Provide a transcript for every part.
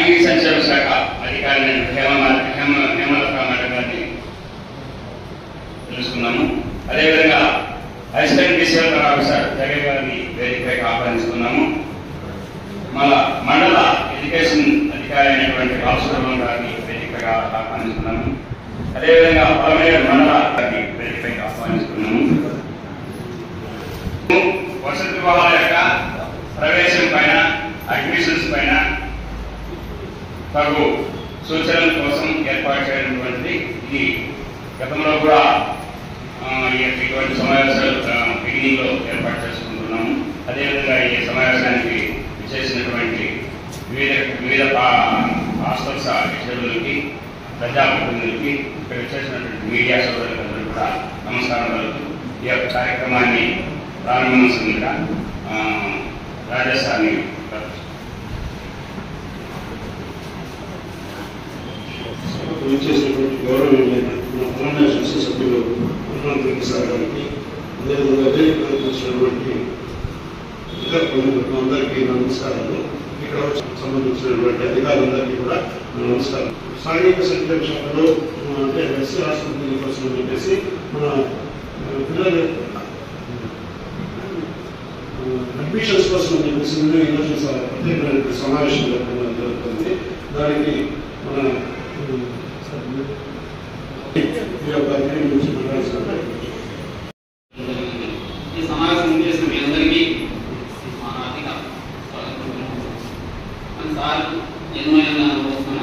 సాంఘిక సంక్షేమ శాఖ అధికారిని హేమలత మేడం గారిని తెలుసుకున్నాము. అదేవిధంగా అసిస్టెంట్ డిస్ట్రిక్ట్ ఆఫీసర్ జగన్ గారిని వేదికపైకి ఆహ్వానిస్తున్నాము. మండల ఎడ్యుకేషన్ అధికారి అయినటువంటి రామసుబ్రహ్మణ్యం గారిని వేదికగా ఆహ్వానిస్తున్నాము. అదేవిధంగా పలమనేరు మండల గారిని వేదికపైకి ఆహ్వానిస్తున్నాము. వసతి గృహాల యొక్క ప్రవేశం పైన, అడ్మిషన్స్ పైన తగు సూచనల కోసం ఏర్పాటు చేయనటువంటిది. ఇది గతంలో కూడా ఇటువంటి సమావేశాలు బిగినింగ్ లో ఏర్పాటు చేసుకుంటున్నాము. అదేవిధంగా ఈ సమావేశానికి చేసినటువంటి వివిధ హాస్టల్స్ అధికారులకి, ప్రజాప్రతినిధులకి, ఇక్కడ చేసినటువంటి మీడియా సోదరులందరూ కూడా నమస్కారాలు. ఈ యొక్క కార్యక్రమాన్ని ప్రారంభించగా రాజస్థాన్ని చేసినటువంటి గౌరవమైన తెలంగాణ శాసనసభ్యులు సార్ గారికి, అదేవిధంగా వచ్చినటువంటి ఇతర ప్రముఖులకు అందరికీ నమస్కారాలు. ఇక్కడ సంబంధించినటువంటి అధికారులందరికీ కూడా నమస్కారం. సాంఘిక సంక్షేమ శాఖలో అంటే ఎస్సీ హాస్పిటల్ కోసం అని చెప్పేసి మన పిల్లలు అడ్మిషన్స్ కోసం అని చెప్పేసి ఈరోజు ప్రత్యేకమైన సమావేశం జరుగుతుంది. దానికి మన ఈ సమావేశం చేసిన మీ అందరికీ మా హార్దిక మన సార్ ఎన్నో వస్తున్న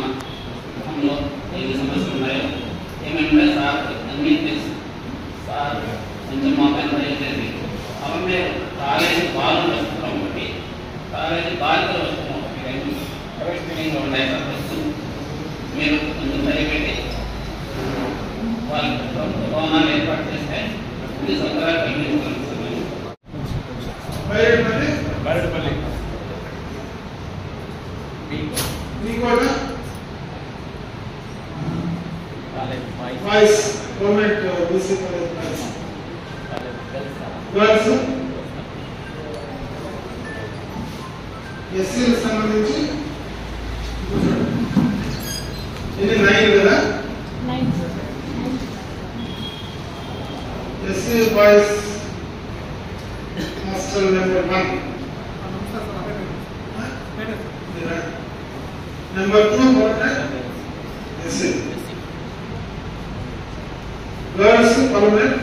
గతంలో ఎన్ని సమస్యలు ఉన్నాయో ఏమేమి సార్ అన్నీ తెలుసు. సార్ కొంచెం మా పైన దయచేసి అవన్నీ కాలేజీ బాలు వస్తున్నాం ఒకటి, కాలేజీ బాలికలు వస్తున్నాం ఒకటి, ప్రైవేట్ మీటింగ్లో ఉన్నాయి సార్. తెలుసు మీరు కొంచెం దయపెట్టి వాళ్ళకి ప్రభుత్వ భవనాలు ఏర్పాటు చేస్తే ఇది సొంతగా కలిగించుకోవాలి. ఎస్సీలకు సంబంధించి ఇది 9 కదా, SC boys hostel number 1, number 2 SC girls permanent,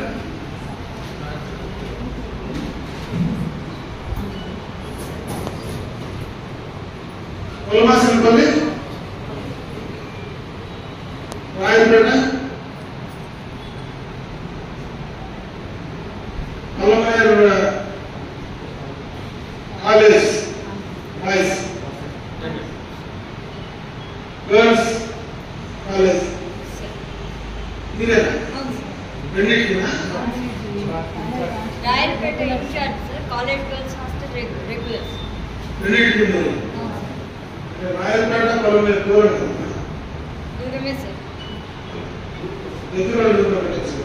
Kolamasanapalli, Rayapeta, Palamaneru college boys, girls college ఇదేనా రెండింటినా? Rayapeta in charge sir, college girls hostel regulars రెండింటికి రాయపేట పలమనేరు దూరం దూరమే సార్. దగ్గర పెట్టేసి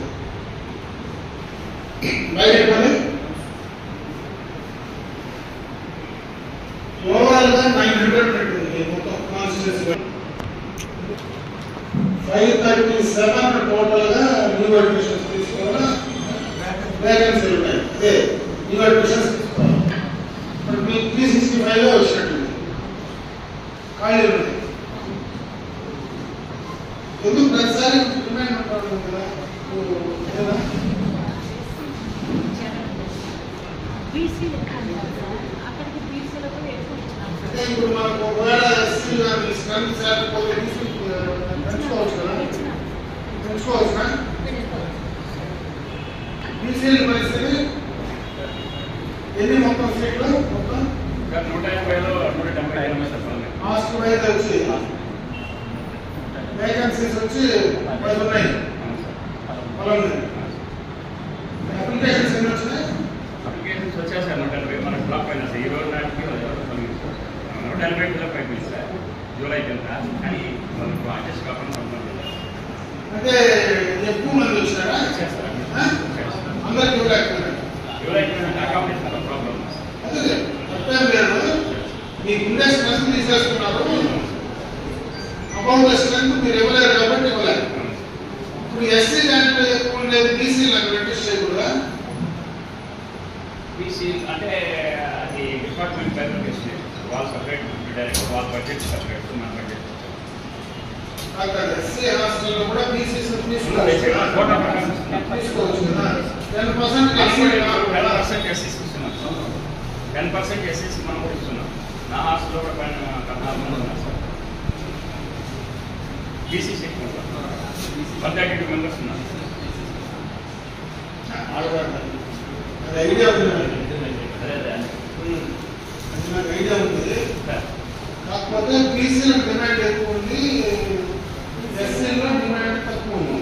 రాయపేట ఓవరాల్ గా 900 పెట్టింది మొత్తం కాన్స్టిట్యూన్సీ. 537 టోటల్ గా న్యూ అడ్మిషన్స్ తీసుకోవాలా, వేకెన్సీలు ఉన్నాయి. అదే న్యూ అడ్మిషన్స్ తీసుకోవాలి. మరి మీకు 365 లో వచ్చినట్టుంది ఖాళీ ఉన్నాయి. ఎందుకు ప్రతిసారి డిమాండ్ ఉంటాడు కదా అంటే ఇప్పుడు మనకు ఒకవేళ ఎస్సీ కానీ స్ట్రెంత్ లేకపోతే పెంచుకోవచ్చు కదా, పెంచుకోవచ్చునా? బీసీల పరిస్థితి ఎన్ని మొత్తం సీట్లు? మొత్తం 180లో 175 హాస్టల్ అయితే వచ్చి వేకెన్సీస్ వచ్చి 10 ఉన్నాయి. అప్లికేషన్స్ ఎన్ని వచ్చినాయి? అప్లికేషన్స్ వచ్చేసారు 180. మనకు బ్లాక్ అయినా సార్ ఈ రోజు నాటికి 180 ఫిల్అప్ అయిపోయింది సార్ జూలై కింద. కానీ మనకు అడ్జస్ట్ కాకుండా అంటే ఎక్కువ మంది వచ్చినారా? అందరికి జూలై కింద అకామిడేషన్ ప్రాబ్లమ్. అదే లేదు, మీకు ఉండే స్ట్రెస్ తీసేసుకున్నారు. అబౌట్ ద స్ట్రెంత్ మీరు ఇవ్వలేరు కాబట్టి ఇవ్వలేరు. ఇప్పుడు ఎస్సీ దాంట్లో ఎక్కువ ఉండేది బీసీలకు రిజిస్టర్ చేయకూడదా? బీసీ అంటే అది డిపార్ట్మెంట్ పేరు వాళ్ళు సపరేట్ డైరెక్ట్ వాళ్ళ బడ్జెట్ సపరేట్ మన బడ్జెట్ అక్కడ ఎస్సీ హాస్టల్లో కూడా బీసీ తీసుకోవచ్చు కదా. 10% ఎస్సీస్ ఇస్తున్నాం, 10% ఎస్సీస్ మనం కూడా ఇస్తున్నాం. నా హాస్టల్లో కూడా 14 మంది ఉన్నారు సార్. బీసీసీ ఎక్కువ 132 మెంబర్స్ ఉన్నారు. అది ఐడియా ఉంది, అదే నాకు ఐడియా ఉంది. కాకపోతే బీసీలో డిమాండ్ ఎక్కువ ఉంది, ఎస్సీలో డిమాండ్ తక్కువ ఉంది.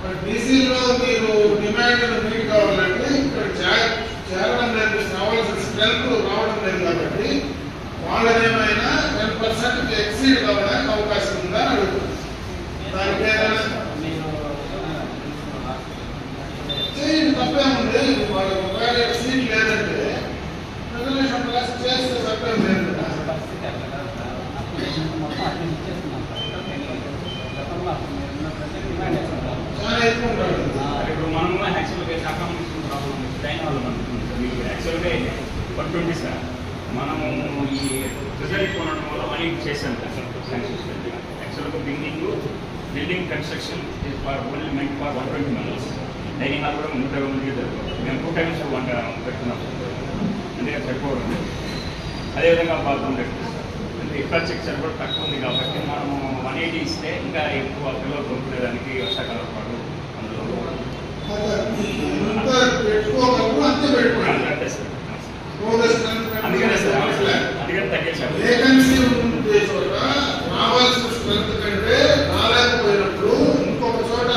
మరి బీసీలో మీరు డిమాండ్ మీట్ కావాలంటే ఇక్కడ చేరడం లేదు, కావాల్సిన స్ట్రెంత్ రావడం లేదు కాబట్టి వాళ్ళదేమైనా 10% ఎక్సీడ్ కావడానికి అవకాశం ఉందా అని అడుగుతుంది. దానికి చేయండి, తప్పేముంది. వాళ్ళకి ఒకవేళ సీట్ లేదంటే రెజల్యూషన్ క్లాస్ చేస్తే తప్పేం లేదు కదా. చాలా ఎక్కువ ఉంటాడు. ఇప్పుడు మనము యాక్చువల్గా అకామిడేషన్ ప్రాబ్లం టైం వల్ల మీకు యాక్చువల్గా 120 సార్. మనము ఈ రిజల్ట్ కొనడం వల్ల 180 చేశాం సార్. యాక్చువల్గా building construction only meant for 120 members. Dining hall కూడా 120 మందికి జరుగుతుంది. మేము 2 times వంట పెట్టుకున్నాం, అందుకే సరిపోతుంది. అదేవిధంగా బాత్రూమ్ పెట్టుకుంటాం. అంటే ఇన్ఫ్రాస్ట్రక్చర్ కూడా తక్కువ ఉంది కాబట్టి మనము 180 ఇస్తే ఇంకా ఎక్కువ పిల్లలు కొనుక్కునేదానికి వర్షాకాలం పాటు అందులో పెట్టుకోగలరు, అంతే పెట్టుకోండి. అంతే సార్. అందుకనే అందుకని తగ్గించాలి. వేకెన్సీ ఉండే చోట రావాల్సిన స్ట్రెంత్ కంటే రాలేకపోయినప్పుడు ఇంకొక చోట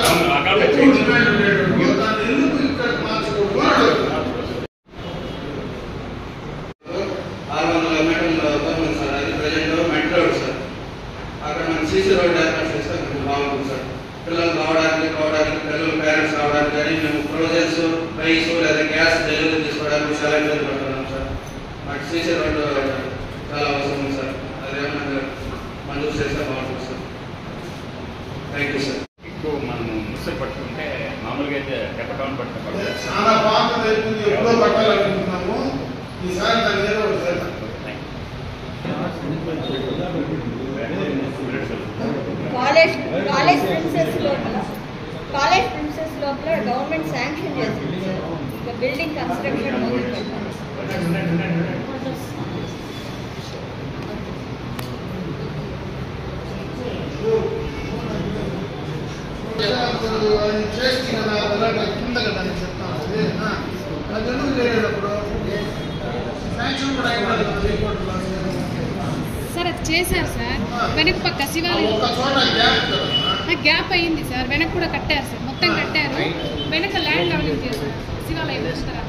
డిమాండ్ ఉండేటప్పుడు దాన్ని ఎందుకు ఇక్కడ మార్చుకోవడం 600 మీటర్ల దూరం సార్. అది ప్రజెంట్ మెట్ రోడ్ సార్. అక్కడ మనం సీసీ రోడ్ ఏర్పాటు చేస్తే కొంచెం బాగుంటుంది సార్. పిల్లలు రావడానికి పిల్లలు పేరెంట్స్ రావడానికి కానీ మేము ప్రొవిజన్స్ రైస్ లేదా గ్యాస్ డెలివరీ తీసుకోవడానికి చాలా ఇబ్బంది పడుతున్నాం సార్. మాకు సీసీ రోడ్డు చాలా అవసరం ఉంది సార్. అదేమన్నా మంజూరు చేస్తే బాగుంటుంది సార్. Thank you sir. ఎక్కువ మనం ముసలు పట్టుకుంటే మామూలుగా అయితే డెప్పటౌన్ పట్టుకుంటాం. చాలా బాగుంది, ఎప్పుడో పట్టాలనుకుంటున్నాము. ఈసారి దాని మీద ఒకటి చేద్దాం. కాలేజ్ ప్రిన్సెస్ లోపల గవర్నమెంట్ శాంక్షన్ చేసింది సార్. ఇక బిల్డింగ్ కన్స్ట్రక్షన్ మొదలు పెట్టాలి. చేసి కదా కింద కదా అని చెప్తాను. అది ఎందుకు చేయలేనప్పుడు శాంక్షన్ కూడా అయిపోతుంది సార్. అది చేశారు సార్. వెనక పక్క శివాలయం గ్యాప్ అయింది సార్. వెనక కూడా కట్టారు సార్, మొత్తం కట్టారు. వెనక ల్యాండ్ లెవెలింగ్ చేశారు శివాలయం వస్తారా.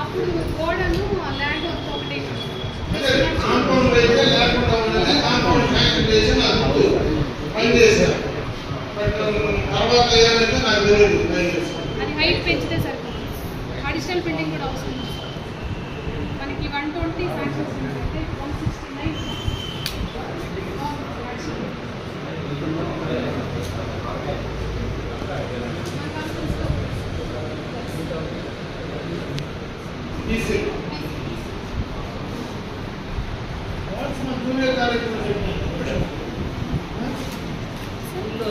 అప్పుడు గోడను ఆ ల్యాండ్ ఒకటే కాంపౌండ్ అయితే లేకుండా ఉండేది. కాంపౌండ్ శాంక్షన్ చేసి నాకు పని చేశారు. తర్వాత ఏమైతే నాకు తెలియదు. అది హైట్ పెంచితే సరిపోతుంది. అడిషనల్ బిల్డింగ్ కూడా అవసరం. మనకి 120 శాంక్షన్ అంటే 169 junior college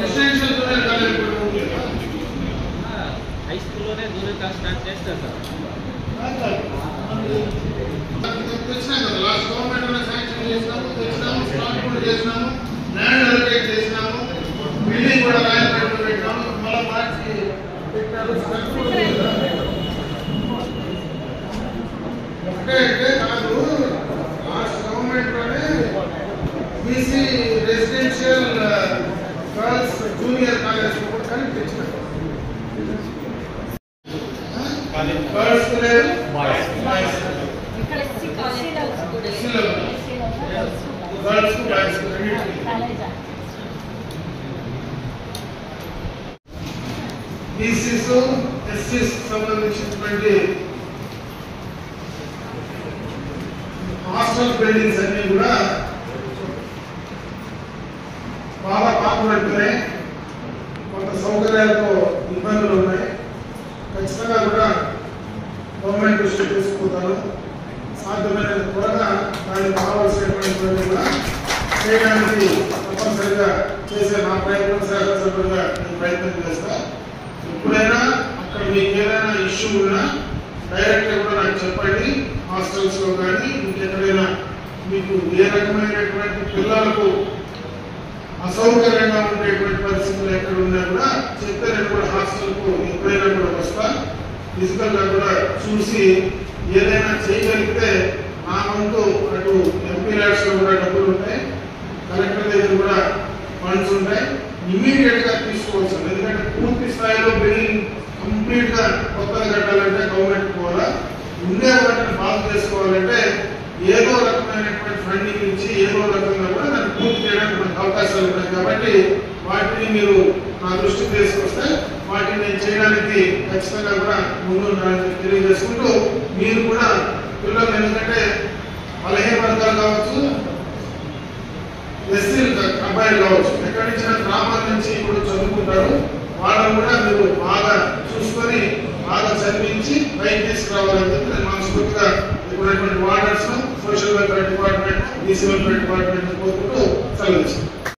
residential junior college high స్కూల్లోనే జూనియర్ క్లాస్ స్టార్ట్ చేస్తారు సార్. తెచ్చినాం కదా, లాస్ట్ గవర్నమెంట్ శాంక్షన్ చేసినాము, స్టార్ట్ కూడా చేసినాము, ల్యాండ్ అలొకేట్ చేసినాము, బిల్డింగ్ కూడా రాయలపేటలో పెట్టాము. మళ్ళీ మార్చి పెట్టారు. ఒకటే అంటే నాకు లాస్ట్ గవర్నమెంట్ లోనే BC residential girls junior college కూడా కలిపి తెచ్చినారు. గర్ల్స్ బీసీస్ ఎస్సీస్ సంబంధించినటువంటి హాస్టల్ బిల్డింగ్స్ అన్ని కూడా బాగా షాపులు అంటేనే కొంత సౌకర్యాలతో ఇబ్బందులు ఉన్నాయి. ఖచ్చితంగా కూడా గవర్నమెంట్ దృష్టి తీసుకుపోతాను. సాధ్యమైన త్వరగా దానికి కావాల్సినటువంటి కూడా చేయడానికి తప్పనిసరిగా చేసే నా ప్రయత్నం శాసనసభ్యులుగా నేను ప్రయత్నం చేస్తా. ఎప్పుడైనా అక్కడ మీకు ఏదైనా ఇష్యూ ఉన్నా డైరెక్ట్గా కూడా నాకు చెప్పండి. హాస్టల్స్లో కానీ ఇంకెక్కడైనా మీకు ఏ రకమైనటువంటి పిల్లలకు అసౌకర్యంగా ఉండేటువంటి పరిస్థితులు ఎక్కడ ఉన్నా కూడా చెప్తే నేను కూడా హాస్టల్కు ఎప్పుడైనా కూడా వస్తా. ఫిజికల్గా కూడా చూసి ఏదైనా చేయగలిగితే నా వంతు అటు ఎంపీ ల్యాడ్స్లో కూడా డబ్బులు ఉంటాయి, కలెక్టర్ దగ్గర కూడా ఫండ్స్ ఉంటాయి. ఇమ్మీడియట్గా తీసుకోవచ్చు. ఎందుకంటే పూర్తి స్థాయిలో బిల్డింగ్ కంప్లీట్గా కొత్తగా కట్టాలంటే గవర్నమెంట్ కూడా ఉండే వాటిని బాగు చేసుకోవాలంటే ఏదో రకమైనటువంటి ఫండింగ్ ఇచ్చి ఏదో రకంగా కూడా దాన్ని పూర్తి చేయడానికి మనకు అవకాశాలు ఉన్నాయి. కాబట్టి వాటిని మీరు నా దృష్టికి తీసుకొస్తే వాటిని నేను చేయడానికి ఖచ్చితంగా కూడా ముందు తెలియజేసుకుంటూ మీరు కూడా పిల్లలు ఎందుకంటే బలహీన వర్గాలు కావచ్చు, ఎస్సీ అబ్బాయిలు కావచ్చు, ఎక్కడి నుంచి గ్రామాల నుంచి ఇప్పుడు చదువుకుంటారు, వాళ్ళని కూడా మీరు బాగా చూసుకొని బాగా చదివించి బయట తీసుకురావాలని చెప్పి నేను మనస్ఫూర్తిగా ఇప్పుడున్నటువంటి warders, social welfare department, BC welfare department కోరుకుంటూ సెలవు.